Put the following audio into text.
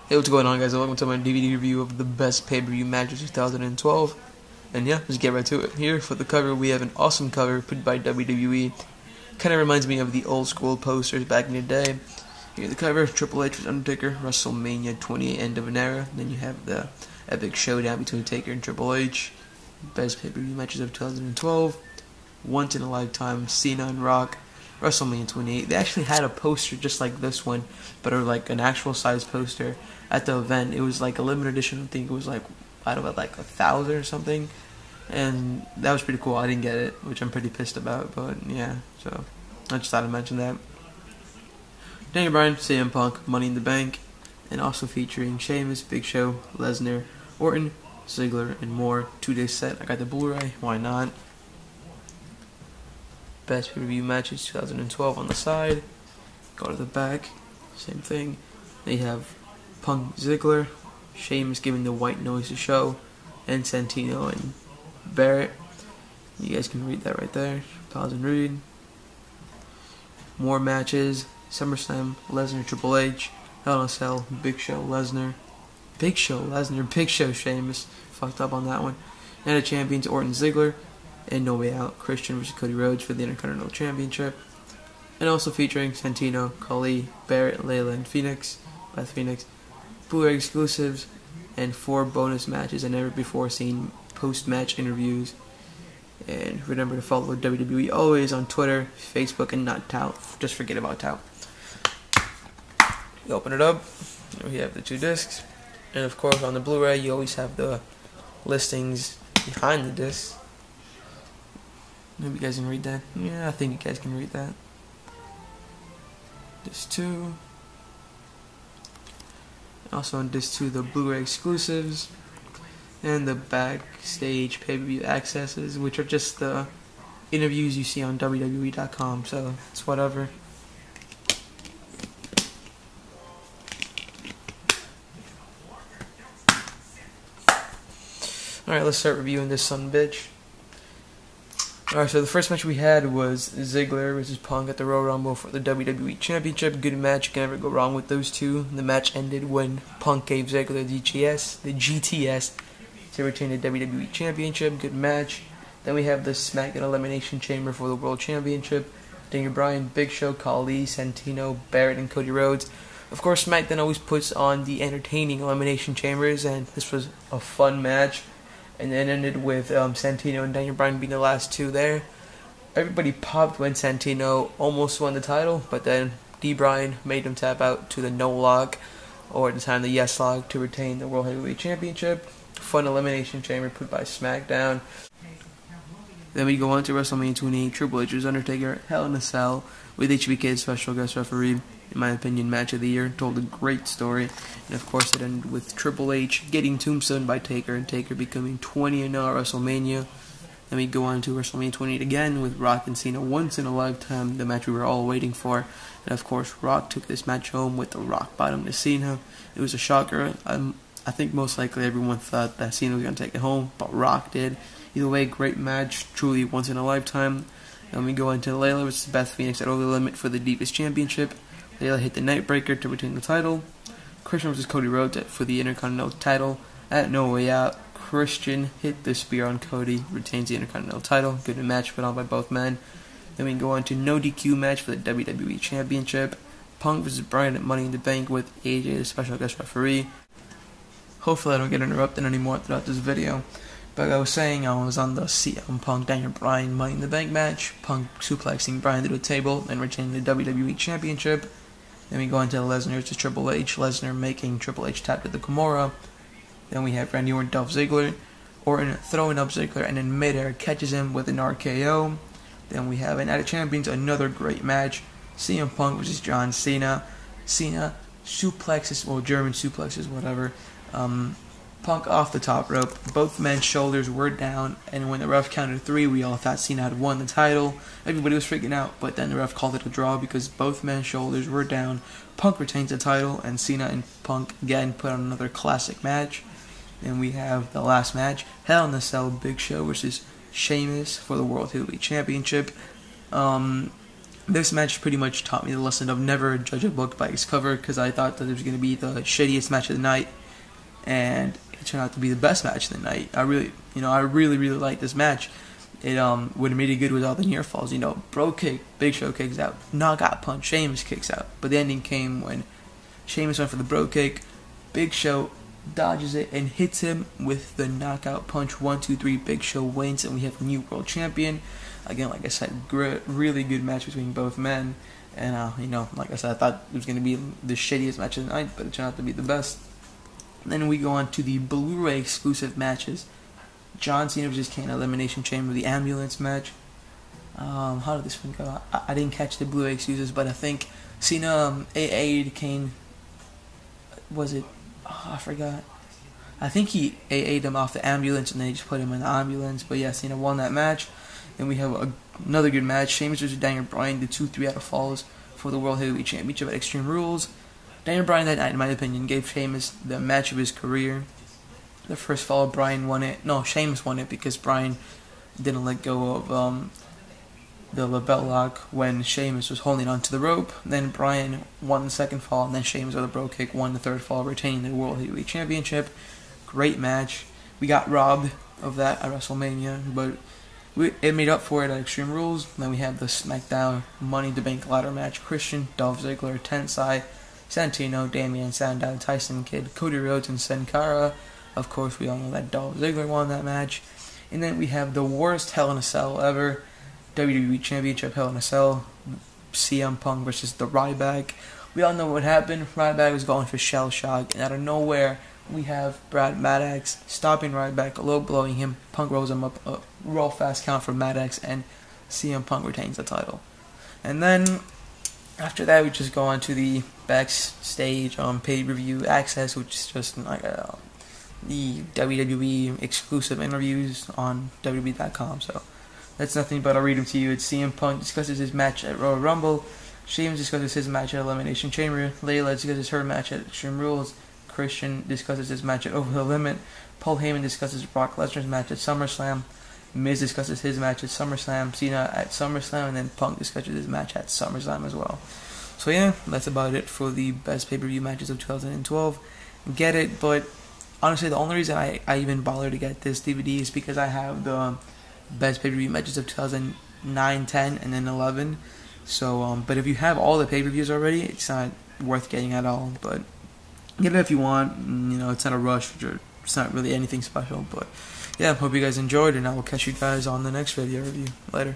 Hey, what's going on, guys? Welcome to my DVD review of the best pay-per-view matches of 2012. And yeah, let's get right to it. Here for the cover, we have an awesome cover put by WWE. Kind of reminds me of the old school posters back in the day. Here the cover, Triple H vs Undertaker, WrestleMania 28, end of an era. Then you have the epic showdown between Taker and Triple H. Best pay-per-view matches of 2012. Once in a lifetime, Cena and Rock. WrestleMania 28. They actually had a poster just like this one, but like an actual size poster at the event. It was like a limited edition. I think it was like, I don't know, like 1,000 or something, and that was pretty cool. I didn't get it, which I'm pretty pissed about, but yeah, so I just thought I'd mention that. Daniel Bryan, CM Punk, Money in the Bank, and also featuring Sheamus, Big Show, Lesnar, Orton, Ziggler, and more. 2-day set. I got the Blu-Ray. Why not? Best pay-per-view matches 2012 on the side. Go to the back, same thing. They have Punk, Ziggler, Sheamus giving the white noise to show, and Santino and Barrett. You guys can read that right there. Pause and read. More matches. SummerSlam, Lesnar, Triple H, Hell in a Cell, Big Show, Lesnar, Big Show, Sheamus. Fucked up on that one. And the champions, Orton, Ziggler. And No Way Out, Christian vs Cody Rhodes for the Intercontinental Championship. And also featuring Santino, Khali, Barrett, Layla, and Beth Phoenix. Blu-ray exclusives, and 4 bonus matches and never before seen post-match interviews. And remember to follow WWE always on Twitter, Facebook, and not Tout. Just forget about Tout. You open it up, we have the 2 discs. And of course on the Blu-ray you always have the listings behind the discs. Maybe you guys can read that. Yeah, I think you guys can read that. Disc 2. Also on Disc 2, the Blu-ray exclusives. And the backstage pay-per-view accesses, which are just the interviews you see on WWE.com, so it's whatever. Alright, let's start reviewing this son of a bitch. Alright, so the first match we had was Ziggler vs Punk at the Royal Rumble for the WWE Championship. Good match, you can never go wrong with those two. The match ended when Punk gave Ziggler the GTS to retain the WWE Championship. Good match. Then we have the SmackDown Elimination Chamber for the World Championship. Daniel Bryan, Big Show, Khali, Santino, Barrett, and Cody Rhodes. Of course, SmackDown always puts on the entertaining Elimination Chambers, and this was a fun match. And then ended with Santino and Daniel Bryan being the last two there. Everybody popped when Santino almost won the title, but then Bryan made him tap out to the no lock, or at the time the yes lock, to retain the World Heavyweight Championship. Fun elimination chamber put by SmackDown. Then we go on to WrestleMania 28, Triple H vs Undertaker, Hell in a Cell, with HBK special guest referee. In my opinion, match of the year. Told a great story. And of course it ended with Triple H getting tombstone by Taker, and Taker becoming 20-0 at WrestleMania. Then we go on to WrestleMania 28 again with Rock and Cena, once in a lifetime, the match we were all waiting for. And of course Rock took this match home with the rock bottom to Cena. It was a shocker. I think most likely everyone thought that Cena was going to take it home, but Rock did. Either way, great match, truly once in a lifetime. Then we go into Layla vs Beth Phoenix at Over the Limit for the Divas Championship. Layla hit the Nightbreaker to retain the title. Christian vs Cody Rhodes for the Intercontinental title at No Way Out. Christian hit the spear on Cody, retains the Intercontinental title. Good match put on by both men. Then we go on to no DQ match for the WWE Championship. Punk vs Bryan at Money in the Bank with AJ as special guest referee. Hopefully I don't get interrupted anymore throughout this video. But I was saying I was on the CM Punk Daniel Bryan Money in the Bank match. Punk suplexing Bryan to the table and retaining the WWE Championship. Then we go into Lesnar to Triple H. Lesnar making Triple H tap to the Kimura. Then we have Randy Orton, Dolph Ziggler. Orton throwing up Ziggler and in midair catches him with an RKO. Then we have an Night of Champions, another great match. CM Punk versus John Cena. Cena suplexes, well, German suplexes, whatever. Punk off the top rope. Both men's shoulders were down, and when the ref counted 3, we all thought Cena had won the title. Everybody was freaking out, but then the ref called it a draw because both men's shoulders were down. Punk retains the title, and Cena and Punk again put on another classic match. Then we have the last match, Hell in a Cell, Big Show versus Sheamus for the World Heavyweight Championship. This match pretty much taught me the lesson of never judge a book by its cover, because I thought that it was going to be the shittiest match of the night, and it turned out to be the best match of the night. I really liked this match. It what made it good was all the near falls. Bro kick, Big Show kicks out, knockout punch, Sheamus kicks out. But the ending came when Sheamus went for the bro kick, Big Show dodges it and hits him with the knockout punch. 1, 2, 3. Big Show wins, and we have a new world champion. Again, like I said, really good match between both men. And like I said, I thought it was going to be the shittiest match of the night, but it turned out to be the best. And then we go on to the Blu-ray exclusive matches. John Cena vs. Kane Elimination Chamber, the ambulance match. How did this one go? I didn't catch the Blu-ray exclusives, but I think Cena AA'd Kane. Was it? Oh, I forgot. I think he AA'd him off the ambulance, and then he just put him in the ambulance. But yeah, Cena won that match. Then we have another good match. Sheamus vs. Daniel Bryan, the 2 3 out of falls for the World Heavyweight Championship at Extreme Rules. Daniel Bryan that night, in my opinion, gave Sheamus the match of his career. The first fall, Bryan won it. No, Sheamus won it because Bryan didn't let go of the label lock when Sheamus was holding onto the rope. Then Bryan won the second fall, and then Sheamus with a bro kick won the third fall, retaining the World Heavyweight Championship. Great match. We got robbed of that at WrestleMania, but it made up for it at Extreme Rules. Then we have the SmackDown Money in the Bank ladder match. Christian, Dolph Ziggler, Tensai, Santino, Damian Sandow, Tyson Kidd, Cody Rhodes, and Sin Cara. Of course, we all know that Dolph Ziggler won that match. And then we have the worst Hell in a Cell ever. WWE Championship Hell in a Cell. CM Punk versus the Ryback. We all know what happened. Ryback was going for shell shock, and out of nowhere, we have Brad Maddox stopping Ryback, low blowing him. Punk rolls him up a real fast count for Maddox, and CM Punk retains the title. And then after that, we just go on to the backstage pay-per-view access, which is just like the WWE exclusive interviews on WWE.com. So that's nothing, but I'll read them to you. It's CM Punk discusses his match at Royal Rumble. Sheamus discusses his match at Elimination Chamber. Layla discusses her match at Extreme Rules. Christian discusses his match at Over the Limit. Paul Heyman discusses Brock Lesnar's match at SummerSlam. Miz discusses his match at SummerSlam. Cena at SummerSlam. And then Punk discusses his match at SummerSlam as well. So yeah, that's about it for the best pay-per-view matches of 2012. Get it, but honestly, the only reason I even bother to get this DVD is because I have the best pay-per-view matches of 2009, 10, and then 11. So, but if you have all the pay-per-views already, it's not worth getting at all. But get it if you want. It's not a rush. It's not really anything special. But yeah, hope you guys enjoyed, and I will catch you guys on the next video review. Later.